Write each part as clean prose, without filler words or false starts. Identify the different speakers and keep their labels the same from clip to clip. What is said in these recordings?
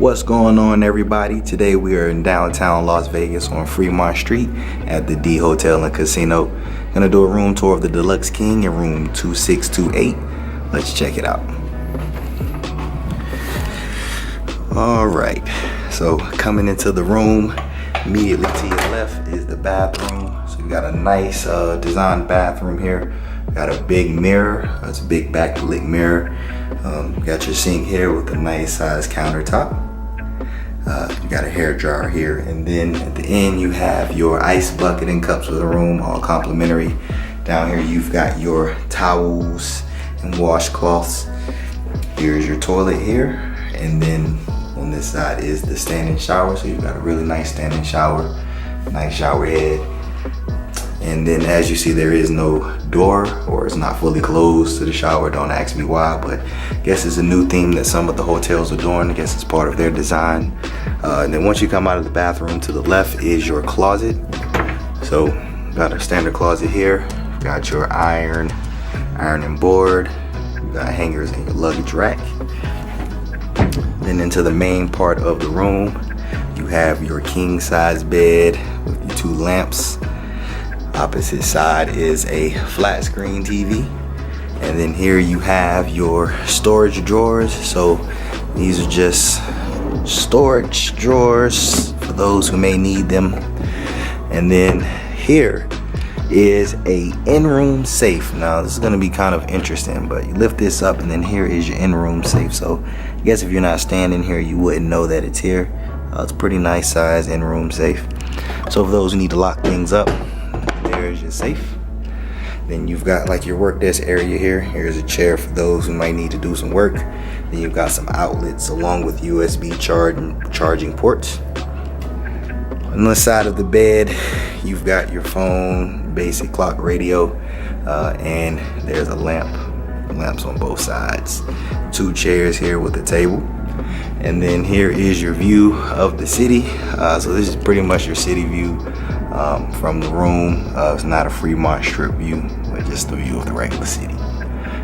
Speaker 1: What's going on, everybody? Today we are in downtown Las Vegas on Fremont Street at the D Hotel and Casino. Gonna do a room tour of the Deluxe King in room 2628. Let's check it out. All right, so coming into the room, immediately to your left is the bathroom. So you got a nice designed bathroom here. Got a big mirror. It's a big backlit mirror. Got your sink here with a nice size countertop. You got a hair dryer here, and then at the end you have your ice bucket and cups for the room, all complimentary. Down here you've got your towels and washcloths. Here's your toilet here, and then on this side is the standing shower. So you've got a really nice standing shower, nice shower head. And then as you see, there is no door, or it's not fully closed to the shower. Don't ask me why, but I guess it's a new theme that some of the hotels are doing. I guess it's part of their design. And then once you come out of the bathroom, to the left is your closet. So got a standard closet here. Got your ironing board. You got hangers in your luggage rack. Then into the main part of the room, you have your king size bed with your 2 lamps. Opposite side is a flat screen TV, and then here you have your storage drawers. So these are just storage drawers for those who may need them. And then here is a in-room safe. Now this is going to be kind of interesting, but you lift this up and then here is your in-room safe. So I guess if you're not standing here, you wouldn't know that it's here. It's a pretty nice size in-room safe. So for those who need to lock things up, there's your safe. Then you've got like your work desk area here. Here's a chair for those who might need to do some work. Then you've got some outlets along with USB charging ports. On the side of the bed, you've got your phone, basic clock, radio, and there's a lamps on both sides. 2 chairs here with a table. And then here is your view of the city. So this is pretty much your city view from the room. It's not a Fremont Strip view, but just the view of the regular city.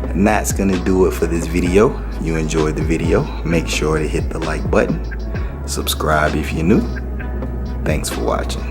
Speaker 1: And that's gonna do it for this video. If you enjoyed the video, make sure to hit the like button. Subscribe if you're new. Thanks for watching.